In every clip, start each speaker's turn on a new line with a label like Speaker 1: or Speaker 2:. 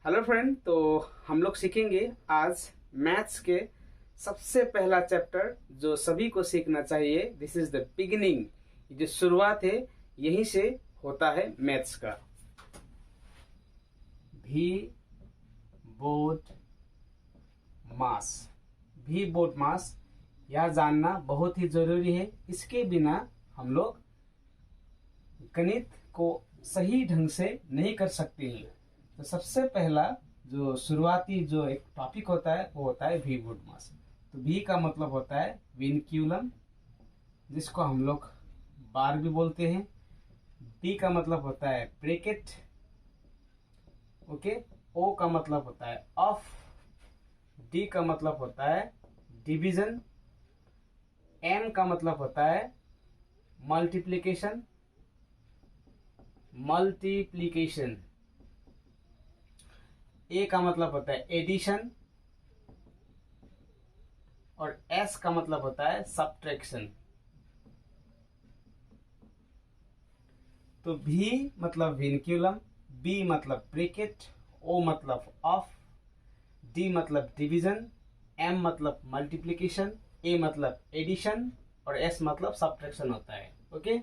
Speaker 1: Hello friend. तो हम लोग सीखेंगे आज मैथ्स के सबसे पहला चैप्टर जो सभी को सीखना चाहिए। This is the beginning. जो शुरुआत है यहीं से होता है मैथ्स का। भी बोट मास, भी बोट मास यह जानना बहुत ही जरूरी है। इसके बिना हम लोग गणित को सही ढंग से नहीं कर सकते हैं। तो सबसे पहला जो शुरुआती जो एक टॉपिक होता है वो होता है वी वुड मास। तो वी का मतलब होता है विनक्यूलम, जिसको हम लोग बार भी बोलते हैं। बी का मतलब होता है ब्रैकेट, ओके। ओ का मतलब होता है ऑफ। डी का मतलब होता है डिवीजन। एम का मतलब होता है मल्टीप्लिकेशन, मल्टीप्लिकेशन। ए का मतलब होता है एडिशन और एस का मतलब होता है सब्ट्रैक्शन। तो भी मतलब विनक्यूलम, बी मतलब ब्रैकेट, ओ मतलब ऑफ, डी मतलब डिवीजन, एम मतलब मल्टीप्लिकेशन, ए मतलब एडिशन और एस मतलब सब्ट्रैक्शन होता है, ओके।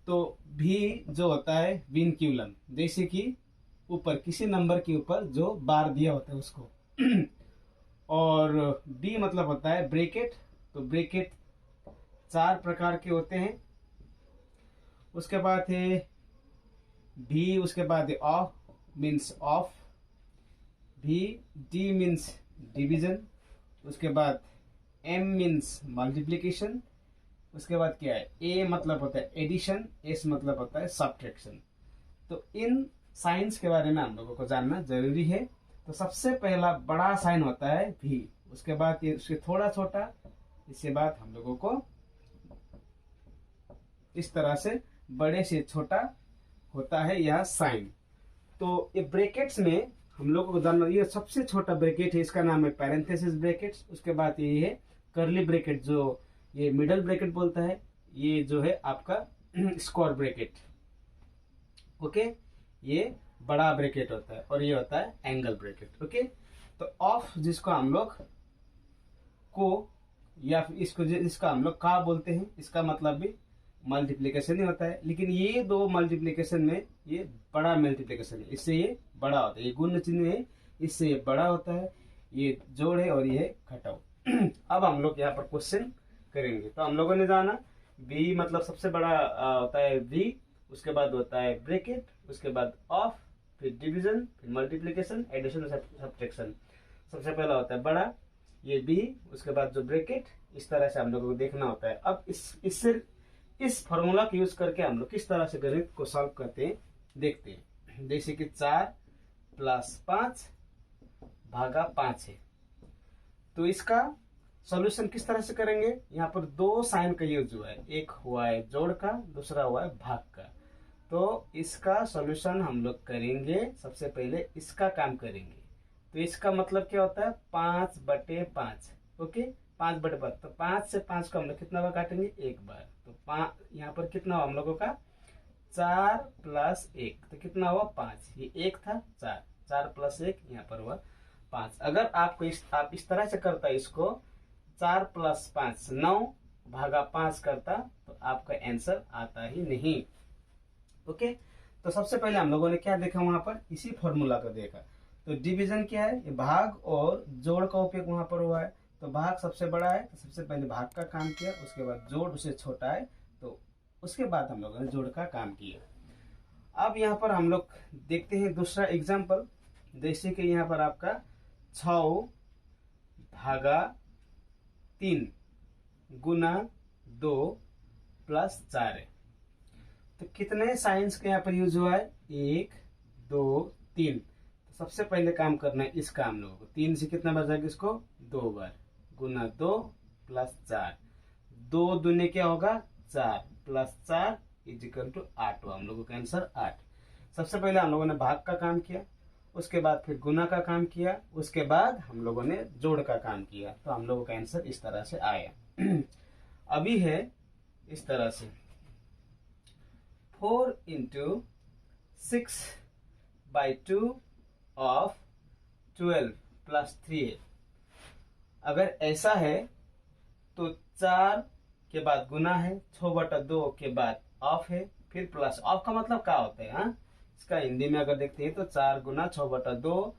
Speaker 1: तो भी जो होता है विनक्यूलम, जैसे कि ऊपर किसी नंबर के ऊपर जो बार दिया होता है उसको। और बी मतलब होता है ब्रैकेट। तो ब्रैकेट 4 प्रकार के होते हैं। उसके बाद है भी, उसके बाद है ऑफ मीन्स ऑफ, भी डी मीन्स डिवीजन, उसके बाद एम मीन्स मल्टीप्लिकेशन, उसके बाद क्या है ए मतलब होता है एडिशन, एस मतलब होता है सब्ट्रैक्शन। तो इन साइंस के बारे में हम लोगों को जानना जरूरी है। तो सबसे पहला बड़ा साइन होता है भी, उसके बाद ये उसके थोड़ा छोटा, इसके बाद हम लोगों को इस तरह से बड़े से छोटा होता है यह साइन। तो ये ब्रैकेट्स में हम लोगों को जानना, ये सबसे छोटा ब्रैकेट है, इसका नाम है पैरेंथेसिस ब्रैकेट्स। उसके बाद ये है कर्ली ब्रैकेट, जो ये मिडल ब्रैकेट बोलता है। ये जो है आपका स्क्वायर ब्रैकेट, ओके। ये बड़ा ब्रैकेट होता है और ये होता है एंगल ब्रैकेट, ओके। तो ऑफ जिसको हम लोग को या फिर इसको जिसका हम लोग का बोलते हैं, इसका मतलब भी मल्टीप्लिकेशन ही होता है। लेकिन ये दो मल्टीप्लिकेशन में ये बड़ा मल्टीप्लिकेशन है, इससे ये बड़ा होता है। ये गुण चिन्ह है, इससे ये बड़ा होता है। ये जोड़ है और ये घटाओ। अब हम लोग यहाँ पर क्वेश्चन करेंगे। तो हम लोगों ने जाना बी मतलब सबसे बड़ा होता है बी, उसके बाद होता है ब्रैकेट, उसके बाद ऑफ, फिर डिवीजन, फिर मल्टीप्लिकेशन, एडिशन, सब्ट्रैक्शन। सबसे पहला होता है बड़ा ये बी, उसके बाद जो ब्रैकेट, इस तरह से हम लोगों को देखना होता है। अब इससे इस फॉर्मूला का यूज करके हम लोग किस तरह से गणित को सॉल्व करते हैं देखते हैं। जैसे कि 4 + 5 भागा 5 है। तो इसका सॉल्यूशन किस तरह से करेंगे। यहाँ पर दो साइन का यूज हुआ है, एक हुआ है जोड़ का, दूसरा हुआ है भाग का। तो इसका सॉल्यूशन हम लोग करेंगे। सबसे पहले इसका काम करेंगे। तो इसका मतलब क्या होता है 5/5, ओके। 5/5, तो 5 से 5 को हम लोग कितना बार काटेंगे, एक बार। तो यहाँ पर कितना हुआ हम लोगों का 4 + 1, तो कितना हुआ 5। ये एक था 4, 4 + 1 यहाँ पर हुआ 5। अगर आपको आप इस तरह से करता इसको 4 + 5 9 भागा 5 करता, तो आपका आंसर आता ही नहीं, ओके। तो सबसे पहले हम लोगों ने क्या देखा, वहां पर इसी फॉर्मूला को देखा। तो डिवीजन क्या है, ये भाग और जोड़ का उपयोग वहां पर हुआ है। तो भाग सबसे बड़ा है, तो सबसे पहले भाग का काम किया, उसके बाद जोड़ उससे छोटा है, तो उसके बाद हम लोगों ने जोड़ का काम किया। अब यहाँ पर हम लोग देखते हैं दूसरा एग्जाम्पल। जैसे कि यहाँ पर आपका 6 भागा 3 गुना 2 + 4 है। तो कितने साइंस के यहाँ पर यूज हुआ है, 1 2 3। तो सबसे पहले काम करना है इसका हम लोगों को। 3 से कितना बच जाएगा, इसको 2 बार गुना 2 + 4। 2 दूने क्या होगा 4 + 4 = 8 हुआ हम लोगों का आंसर 8। सबसे पहले हम लोगों ने भाग का काम किया, उसके बाद फिर गुना का काम किया, उसके बाद हम लोगों ने जोड़ का काम किया। तो हम लोगों का आंसर इस तरह से आया। अभी है इस तरह से 4 × 6/2 ऑफ 12 प्लस 3 है। अगर ऐसा है तो 4 के बाद गुना है, 6/2 के बाद ऑफ है, फिर प्लस। ऑफ का मतलब क्या होता है? हाँ, इसका हिंदी में अगर देखते हैं तो 4 गुना 6/2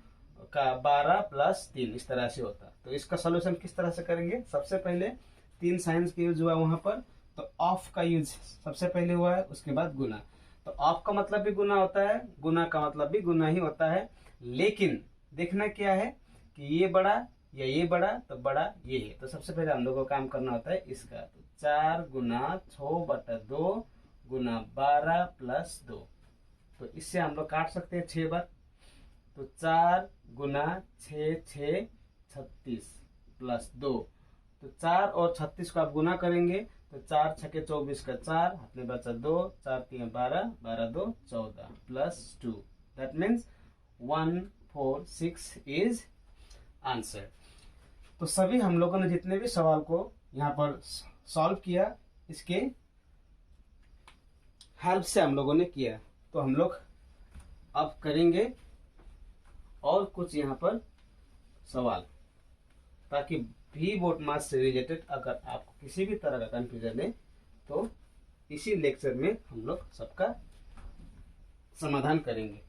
Speaker 1: का 12 प्लस 3 इस तरह से होता है। तो इसका सोल्यूशन किस तरह से करेंगे? सबसे पहले 3 साइंस का यूज हुआ वहां पर, तो ऑफ का यूज सबसे पहले हुआ है, उसके बाद गुना। तो ऑफ का मतलब भी गुना होता है, गुना का मतलब भी गुना ही होता है, लेकिन देखना क्या है कि ये बड़ा या ये बड़ा, तो बड़ा ये है। तो सबसे पहले हम लोग को काम करना होता है इसका। तो 4 गुना 6/2 गुना 12 प्लस 2। तो इससे हम लोग काट सकते हैं 6 बार। तो 4 गुना 6 6 36 प्लस 2। तो 4 और 36 को आप गुना करेंगे तो 4 छके 24 का 4, हाथ में बचा 2, 4 3 12, 12 2 14 plus 2। That means 146 is answer. तो सभी हम लोगों ने जितने भी सवाल को यहाँ पर सॉल्व किया, इसके हेल्प से हम लोगों ने किया। तो हम लोग अब करेंगे और कुछ यहाँ पर सवाल, ताकि भी बोर्ड मास से रिलेटेड अगर आपको किसी भी तरह का कंफ्यूजन है तो इसी लेक्चर में हम लोग सबका समाधान करेंगे।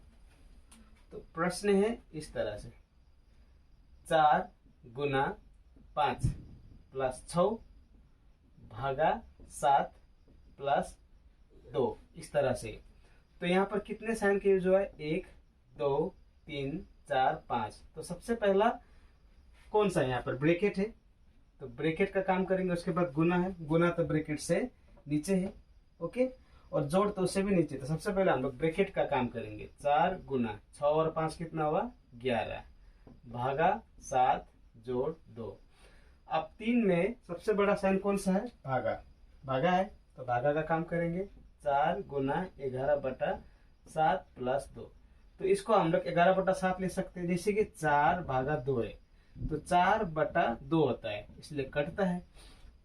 Speaker 1: तो प्रश्न है इस तरह से, 4 गुना 5 प्लस 6 भागा 7 प्लस 2 इस तरह से। तो यहाँ पर कितने साइन का यूज हुआ है? 1 2 3 4 5। तो सबसे पहला कौन सा? यहाँ पर ब्रैकेट है, तो ब्रैकेट का काम करेंगे। उसके बाद गुना है, गुना तो ब्रैकेट से नीचे है, ओके, और जोड़ तो उससे भी नीचे। तो सबसे पहले हम लोग ब्रैकेट का काम करेंगे। 4 गुना 6 और 5 कितना हुआ? 11 भागा 7 जोड़ 2। अब 3 में सबसे बड़ा साइन कौन सा है? भागा। भागा है तो भागा का काम करेंगे। 4 गुना 11/7 प्लस 2। तो इसको हम लोग 11/7 ले सकते हैं, जैसे कि 4 भागा 2 है तो 4/2 होता है, इसलिए कटता है।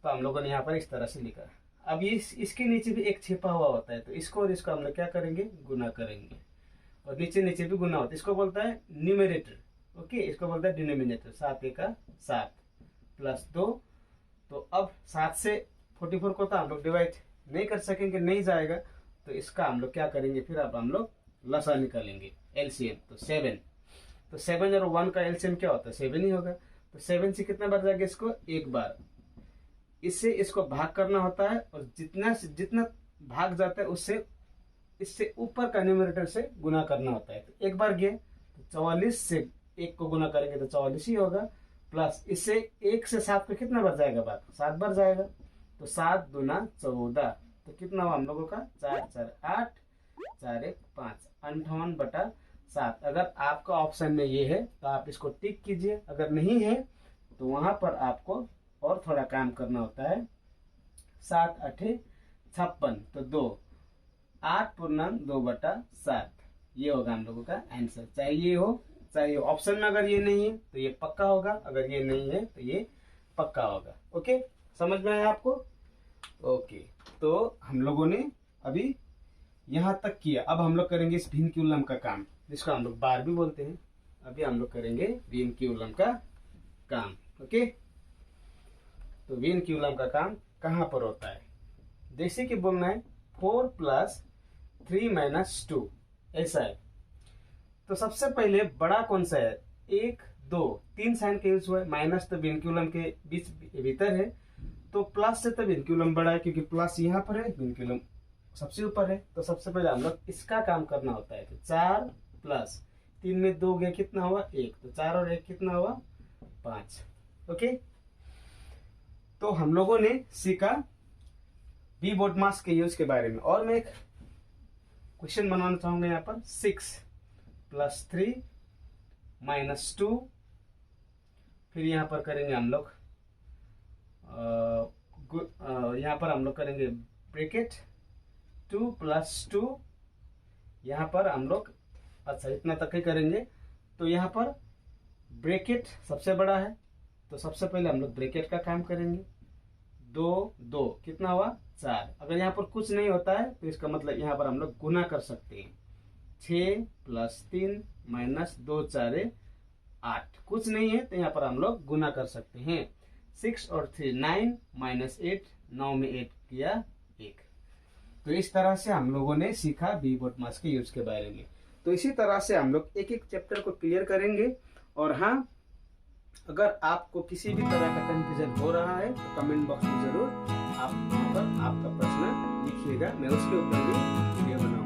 Speaker 1: तो हम लोगों ने यहाँ पर इस तरह से लिखा। अब ये इसके नीचे भी एक छिपा हुआ होता है, तो इसको और इसको हम लोग क्या करेंगे? गुना करेंगे। और नीचे नीचे भी गुना होता है, इसको बोलता है न्यूमरेटर, ओके, इसको बोलता है डिनोमिनेटर। 7 एका 7 प्लस 2। तो अब 7 से 44 को तो हम लोग डिवाइड नहीं कर सकेंगे, नहीं जाएगा। तो इसका हम लोग क्या करेंगे? फिर अब हम लोग लसा निकालेंगे, एलसीएम। तो 7, तो 7 और 1 का एलसीएम क्या होता है? 7 ही होगा। तो 7 से कितना बार जाएगा? इसको एक बार। इससे इसको भाग करना होता है, और जितना जितना भाग जाता है उससे इससे ऊपर का न्यूमरेटर से गुना करना होता है। तो एक बार गया तो 44 से 1 को गुना करेंगे तो 44 ही होगा, प्लस इससे 1 से 7 को कितना बार जाएगा? भाग 7 बार जाएगा। तो 7 दूना 14। तो कितना हुआ हम लोगों का? 4 4 8 4 1 5 58/7। अगर आपका ऑप्शन में ये है तो आप इसको टिक कीजिए, अगर नहीं है तो वहां पर आपको और थोड़ा काम करना होता है। 7 8 56, तो 2 8/2/7 ये होगा हम लोगों का आंसर। चाहे ये हो चाहे ऑप्शन में अगर ये नहीं है तो ये पक्का होगा, अगर ये नहीं है तो ये पक्का होगा। ओके, समझ में आया आपको? ओके, तो हम लोगों ने अभी यहां तक किया। अब हम लोग करेंगे इस विनक्यूलम का काम, जिसको हम लोग बार भी बोलते हैं। अभी हम लोग करेंगे विनक्यूलम का काम। ओके, तो विनक्यूलम का काम कहां पर होता है? जैसे कि बोलना है 4 + 3 - 2, ऐसा है। तो सबसे पहले बड़ा कौन सा है? 1 2 3 साइन का यूज हुआ है। माइनस तो विनक्यूलम के बीच भीतर है, तो प्लस से तो विनक्यूलम बड़ा है, क्योंकि प्लस यहाँ पर है, विनक्यूलम सबसे ऊपर है। तो सबसे पहले हम लोग इसका काम करना होता है। तो 4 + 3 में 2 गया, कितना हुआ? 1। तो 4 और 1 कितना हुआ? 5। ओके, तो हम लोगों ने सीखा बी बोर्ड मास के यूज के बारे में। और मैं एक क्वेश्चन बनाना चाहूंगा यहाँ पर। 6 + 3 - 2, फिर यहाँ पर करेंगे हम लोग यहाँ पर हम लोग करेंगे ब्रैकेट 2 + 2। यहाँ पर हम लोग अच्छा इतना तक ही करेंगे। तो यहाँ पर ब्रैकेट सबसे बड़ा है, तो सबसे पहले हम लोग ब्रैकेट का काम करेंगे। 2 2 कितना हुआ? 4। अगर यहाँ पर कुछ नहीं होता है तो इसका मतलब यहाँ पर हम लोग गुना कर सकते हैं। 6 + 3 माइनस 2 4 8, कुछ नहीं है तो यहाँ पर हम लोग गुना कर सकते हैं। 6 और 3 9 माइनस 8, 9 में 8 किया 1। तो इस तरह से हम लोगों ने सीखा बी बोर्ड मास के यूज के बारे में। तो इसी तरह से हम लोग एक एक चैप्टर को क्लियर करेंगे। और हाँ, अगर आपको किसी भी तरह का कंफ्यूजन हो रहा है तो कमेंट बॉक्स में जरूर आप यहाँ पर आपका प्रश्न लिखिएगा, मैं उसके ऊपर भी वीडियो बनाऊंगा।